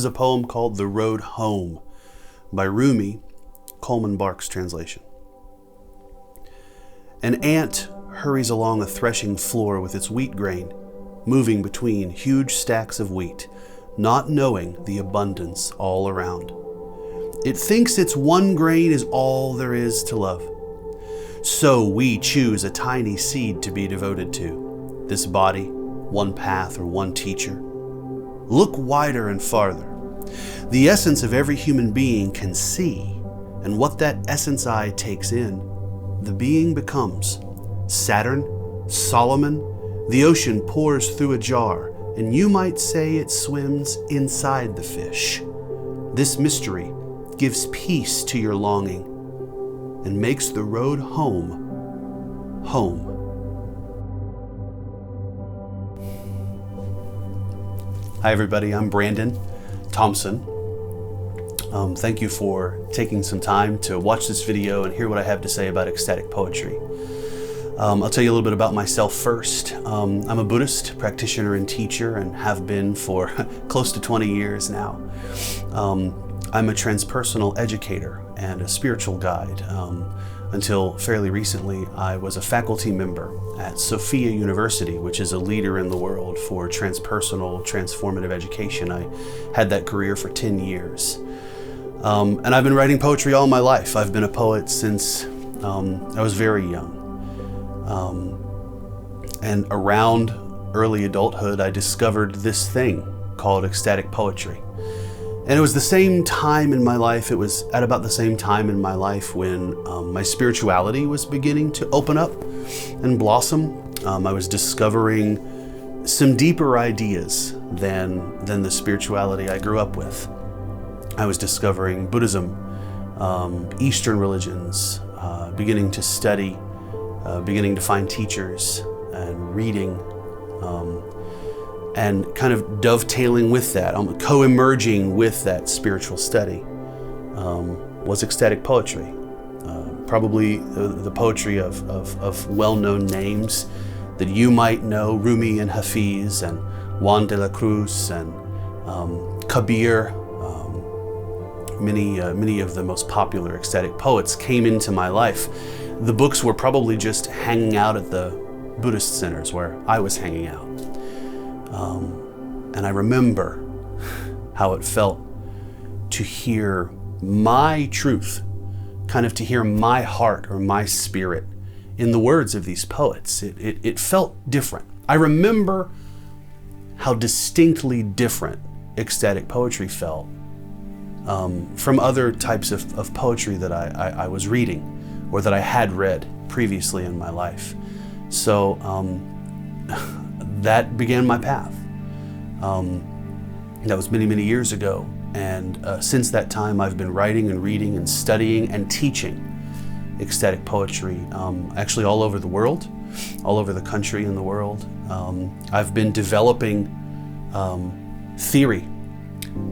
a poem called The Road Home by Rumi, Coleman Barks translation. An ant hurries along a threshing floor with its wheat grain, moving between huge stacks of wheat, not knowing the abundance all around. It thinks its one grain is all there is to love. So we choose a tiny seed to be devoted to. This body, one path or one teacher. Look wider and farther. The essence of every human being can see, and what that essence eye takes in, the being becomes. Saturn, Solomon, the ocean pours through a jar, and you might say it swims inside the fish. This mystery gives peace to your longing and makes the road home, home. Hi everybody, I'm Brandon Thompson. Thank you for taking some time to watch this video and hear what I have to say about ecstatic poetry. I'll tell you a little bit about myself first. I'm a Buddhist practitioner and teacher and have been for close to 20 years now. I'm a transpersonal educator and a spiritual guide. Until fairly recently, I was a faculty member at Sophia University, which is a leader in the world for transpersonal, transformative education. I had that career for 10 years. And I've been writing poetry all my life. I've been a poet since I was very young. And around early adulthood, I discovered this thing called ecstatic poetry. And it was the same time in my life, it was at about the same time in my life when my spirituality was beginning to open up and blossom. I was discovering some deeper ideas than the spirituality I grew up with. I was discovering Buddhism, Eastern religions, beginning to study, beginning to find teachers and reading, and kind of dovetailing with that, co-emerging with that spiritual study, was ecstatic poetry. Probably the poetry of well-known names that you might know, Rumi and Hafiz and Juan de la Cruz and Kabir. Many of the most popular ecstatic poets came into my life. The books were probably just hanging out at the Buddhist centers where I was hanging out. And I remember how it felt to hear my truth, kind of to hear my heart or my spirit in the words of these poets. It felt different. I remember how distinctly different ecstatic poetry felt from other types of poetry that I was reading or that I had read previously in my life. So that began my path. That was many, many years ago. And since that time, I've been writing and reading and studying and teaching ecstatic poetry, actually all over the world, all over the country and the world. I've been developing theory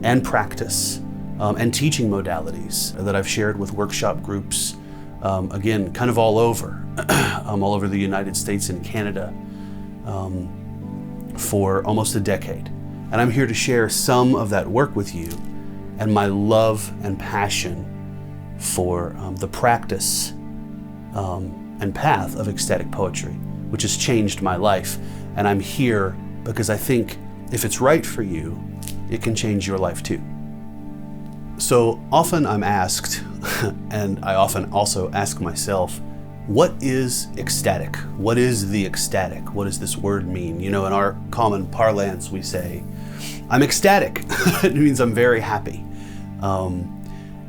and practice and teaching modalities that I've shared with workshop groups, again, kind of all over the United States and Canada, for almost a decade. And I'm here to share some of that work with you and my love and passion for the practice and path of ecstatic poetry, which has changed my life. And I'm here because I think if it's right for you, it can change your life too. So often I'm asked, and I often also ask myself, what is ecstatic? What is the ecstatic? What does this word mean? You know, in our common parlance, we say, I'm ecstatic. It means I'm very happy.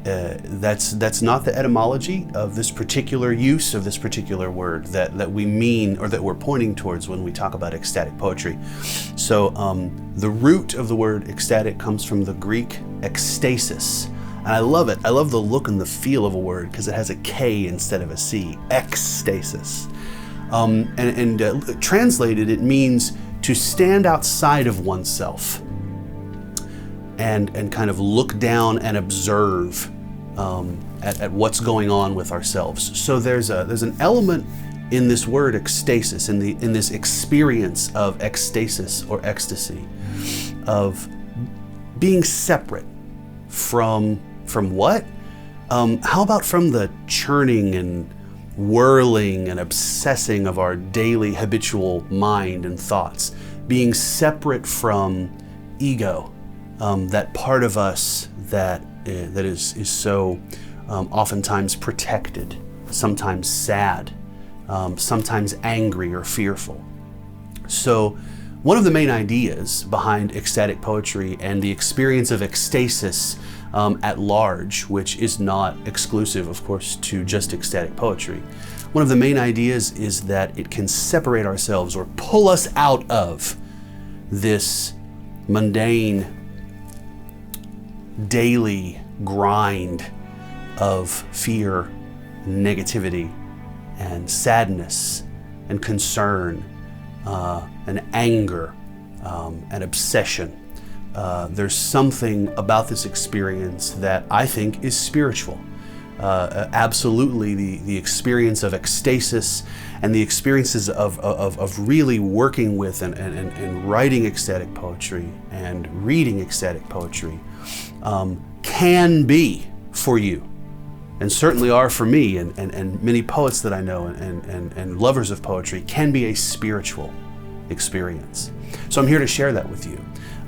That's not the etymology of this particular use of this particular word that we mean or that we're pointing towards when we talk about ecstatic poetry. So the root of the word ecstatic comes from the Greek ekstasis. And I love it. I love the look and the feel of a word because it has a K instead of a C. Ekstasis. Translated, it means to stand outside of oneself and kind of look down and observe at what's going on with ourselves. So there's an element in this word ekstasis, in this experience of ekstasis or ecstasy, of being separate from what? How about from the churning and whirling and obsessing of our daily habitual mind and thoughts? Being separate from ego, that part of us that is so oftentimes protected, sometimes sad, sometimes angry or fearful. So one of the main ideas behind ecstatic poetry and the experience of ecstasis at large, which is not exclusive, of course, to just ecstatic poetry, one of the main ideas is that it can separate ourselves or pull us out of this mundane, daily grind of fear, negativity, and sadness, and concern, and anger, and obsession. There's something about this experience that I think is spiritual. Absolutely, the experience of ecstasis and the experiences of really working with and writing ecstatic poetry and reading ecstatic poetry can be for you, and certainly are for me and many poets that I know and lovers of poetry, can be a spiritual experience. So I'm here to share that with you.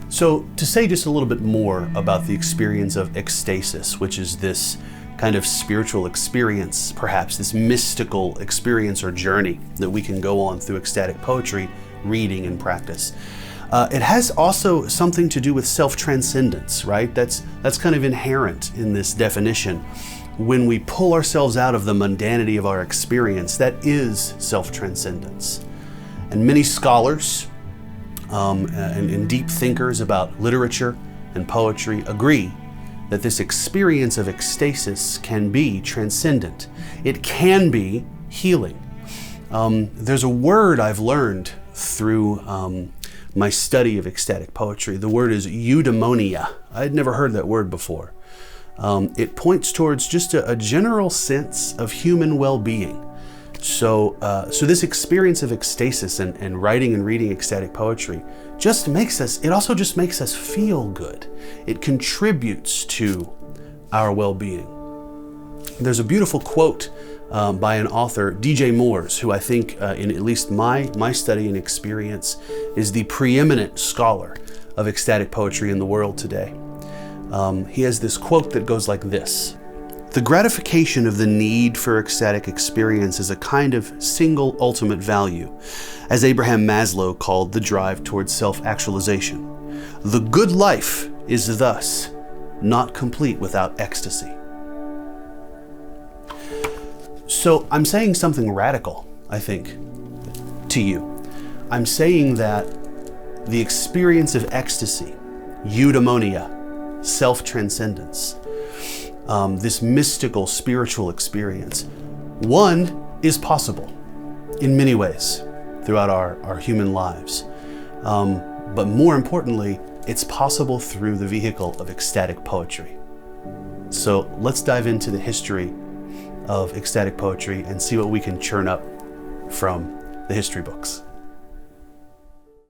So to say just a little bit more about the experience of ecstasis, which is this kind of spiritual experience, perhaps this mystical experience or journey that we can go on through ecstatic poetry, reading and practice. It has also something to do with self-transcendence, right? That's kind of inherent in this definition. When we pull ourselves out of the mundanity of our experience, that is self-transcendence. And many scholars and deep thinkers about literature and poetry agree that this experience of ecstasis can be transcendent. It can be healing. There's a word I've learned through my study of ecstatic poetry. The word is eudaimonia. I'd never heard that word before. It points towards just a general sense of human well-being. So this experience of ecstasis and writing and reading ecstatic poetry also just makes us feel good. It contributes to our well-being. There's a beautiful quote by an author, D.J. Moores, who I think, in at least my study and experience, is the preeminent scholar of ecstatic poetry in the world today. He has this quote that goes like this: "The gratification of the need for ecstatic experience is a kind of single ultimate value, as Abraham Maslow called the drive towards self-actualization. The good life is thus not complete without ecstasy." So I'm saying something radical, I think, to you. I'm saying that the experience of ecstasy, eudaimonia, self-transcendence, this mystical spiritual experience, one, is possible in many ways throughout our human lives. But more importantly, it's possible through the vehicle of ecstatic poetry. So let's dive into the history of ecstatic poetry and see what we can churn up from the history books.